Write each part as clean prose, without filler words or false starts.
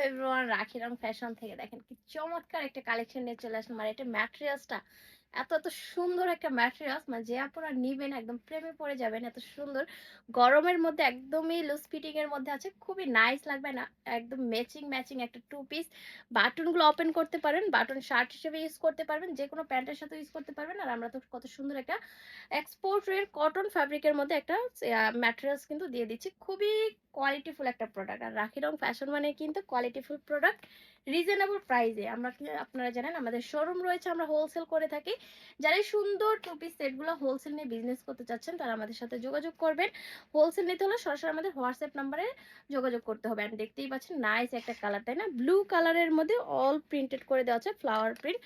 Everyone, রাখিরাম fashion থেকে দেখেন কি চমৎকার একটা কালেকশন নিয়ে চলে আসলাম। আর এটা ম্যাটেরিয়ালসটা এত এত সুন্দর একটা ম্যাটেরিয়ালস, মানে যে আপনারা নিবেন একদম প্রেমে পড়ে যাবেন। এত সুন্দর গরমের মধ্যে একদমই লুজ ফিটিং এর মধ্যে আছে, খুবই নাইস লাগবে না? একদম ম্যাচিং ম্যাচিং একটা টু পিস। বাটনগুলো ওপেন করতে পারেন, বাটন শার্ট হিসেবে ইউজ করতে পারবেন, যে কোনো প্যান্টের সাথে ইউজ করতে পারবেন। আর আমরা তো কত সুন্দর একটা এক্সপোর্ট এর কটন ফ্যাব্রিকের মধ্যে একটা ম্যাটেরিয়ালস কিন্তু দিয়ে দিচ্ছি, খুবই কোয়ালিটিফুল একটা প্রোডাক্ট। আর রাখি রং ফ্যাশন মানে কিন্তু কোয়ালিটিফুল প্রোডাক্ট রিজনেবল প্রাইসে। আমরা আপনারা জানেন আমাদের শোরুম রয়েছে, আমরা হোলসেল করে থাকি। যারা এই সুন্দর টু পিস সেটগুলো হোলসেল নিয়ে বিজনেস করতে চাচ্ছেন তারা আমাদের সাথে যোগাযোগ করবেন। হোলসেল নিতে হলে সরাসরি আমাদের হোয়াটসঅ্যাপ নাম্বারে যোগাযোগ করতে হবে। আর দেখতেই পাচ্ছেন নাইস একটা কালার, তাই না? ব্লু কালারের মধ্যে অল প্রিন্টেড করে দেওয়া আছে, ফ্লাওয়ার প্রিন্ট।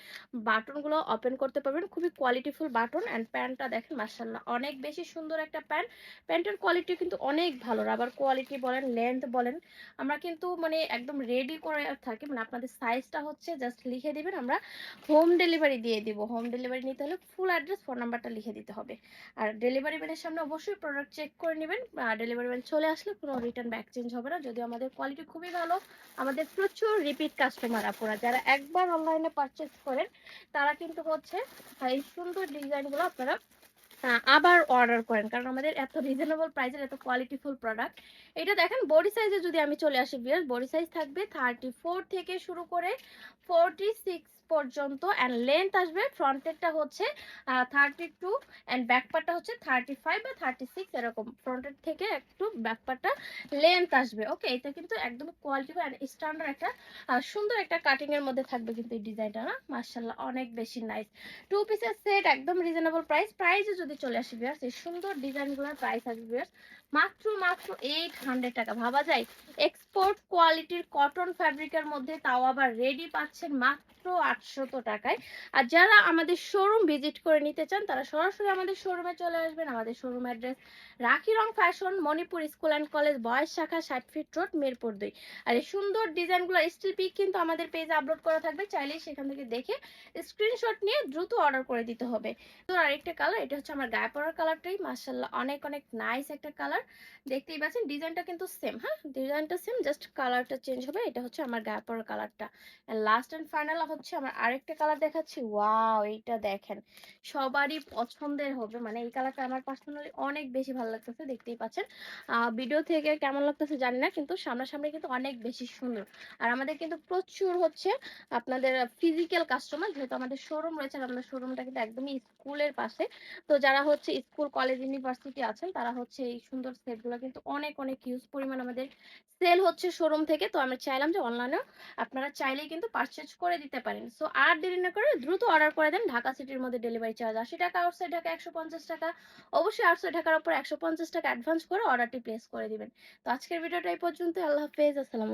বাটনগুলো ওপেন করতে পারবেন, খুবই কোয়ালিটিফুল বাটন। অ্যান্ড প্যান্টটা দেখেন মাশাআল্লাহ অনেক বেশি সুন্দর একটা প্যান্ট। প্যান্টের কোয়ালিটি কিন্তু অনেক ভালো, রাবার কোয়ালিটি বলেন, লেন্থ বলেন, আমরা কিন্তু মানে একদম রেডি করে থাকি। মানে আপনাদের সাইজটা হচ্ছে জাস্ট লিখে দিবেন, আমরা হোম ডেলিভারি দিয়ে দিব। হোম ডেলিভারি নিতে হলে ফুল অ্যাড্রেস, ফোন নাম্বারটা লিখে দিতে হবে। আর ডেলিভারি ম্যানের সামনে অবশ্যই প্রোডাক্ট চেক করে নেবেন। ডেলিভারি ম্যান চলে আসলে কোনো রিটার্ন ব্যাক চেঞ্জ হবে না। যদিও আমাদের কোয়ালিটি খুবই ভালো, আমাদের প্রচুর রিপিট কাস্টমার আপনারা যারা একবার অনলাইনে পারচেস করেন তারা কিন্তু হচ্ছে এই সুন্দর ডিজাইনগুলো আপনারা আবার অর্ডার করেন, কারণ আমাদের এত রিজনেবল প্রাইসের এত কোয়ালিটিফুল প্রোডাক্ট। এটা দেখেন বডি সাইজে যদি আমি চলে আসি ভিউয়ার্স, বডি সাইজ থাকবে 34 থেকে শুরু করে 46 পর্যন্ত। অ্যান্ড লেন্থ আসবে ফ্রন্টেরটা হচ্ছে 32, অ্যান্ড ব্যাক পার্টটা হচ্ছে 35 বা 36, এরকম ফ্রন্টের থেকে একটু ব্যাক পার্টটা লেন্থ আসবে। ওকে, এটা কিন্তু একদম কোয়ালিটি অ্যান্ড স্ট্যান্ডার্ড একটা সুন্দর একটা কাটিং এর মধ্যে থাকবে কিন্তু এই ডিজাইনটা, না মাশাআল্লাহ অনেক বেশি নাইস। টু পিসের সেট একদম রিজনেবল প্রাইসে যদি চলে আসে ভিউয়ার্স, এই সুন্দর ডিজাইনগুলোর প্রাইস আসবে ভিউয়ার্স মাত্র মাত্র 800 টাকা। ভাবা যায় এক্সপোর্ট কোয়ালিটির কটন ফ্যাব্রিকের মধ্যে, তাও আবার রেডি পাচ্ছেন মাত্র 800 টাকায়। আর যারা আমাদের শোরুম ভিজিট করে নিতে চান তারা সরাসরি আমাদের শোরুমে চলে আসবেন। আমাদের শোরুম অ্যাড্রেস রাখি রং fashion, Manipur school and college boys শাখা, 60 ফিট রোড, মিরপুর 2। আর এই সুন্দর ডিজাইনগুলো স্টিল পিক কিন্তু আমাদের পেজে আপলোড করা থাকবে, চাইলেই সেখান থেকে দেখে স্ক্রিনশট নিয়ে দ্রুত অর্ডার করে দিতে হবে। তো আরেকটা কালার, এটা হচ্ছে আমার গায়ে পরার কালারটাই, মাশাআল্লাহ অনেক অনেক নাইস একটা কালার। দেখতেই পাচ্ছেন ডিজাইনটা কিন্তু সেম, হ্যাঁ ডিজাইনটা সেম, জাস্ট কালারটা চেঞ্জ হবে। এটা হচ্ছে আমার গায়ে পরার কালারটা। লাস্ট এন্ড ফাইনাল হচ্ছে আমার আরেকটা কালার দেখাচ্ছি। ওয়াও, এইটা দেখেন সবারই পছন্দের হবে, মানে এই কালারটা আমার পার্সোনালি অনেক বেশি ভালো লাগতেছে। দেখতেই পাচ্ছেন ভিডিও থেকে কেমন লাগতেছে জানি না, কিন্তু সামনাসামনি কিন্তু অনেক বেশি সুন্দর। আর আমাদের কিন্তু প্রচুর হচ্ছে আপনাদের ফিজিক্যাল কাস্টমার, যেহেতু আমাদের শোরুম রয়েছে। আর আমাদের শোরুমটা কিন্তু একদমই স্কুলের পাশে। তো যারা হচ্ছে স্কুল কলেজ ইউনিভার্সিটি আছেন তারা হচ্ছে এই সুন্দর সেটগুলো কিন্তু অনেক অনেক হিউজ পরিমাণ আমাদের সেল হচ্ছে শোরুম থেকে। তো আমি চাইলাম যে অনলাইনেও আপনারা চাইলেই কিন্তু পারচেজ করে দিতে পারেন। সো আর দেরি না করে দ্রুত অর্ডার করে দেন। ঢাকা সিটির মধ্যে ডেলিভারি চার্জ 80 টাকা, আউটসাইড ঢাকা 150 টাকা। অবশ্যই আউটসাইড ঢাকার উপর 150 টাকা অ্যাডভান্স করে অর্ডারটি প্লেস করে দিবেন। তো আজকের ভিডিওটা এই পর্যন্ত। আল্লাহ হাফেজ, আসসালাম।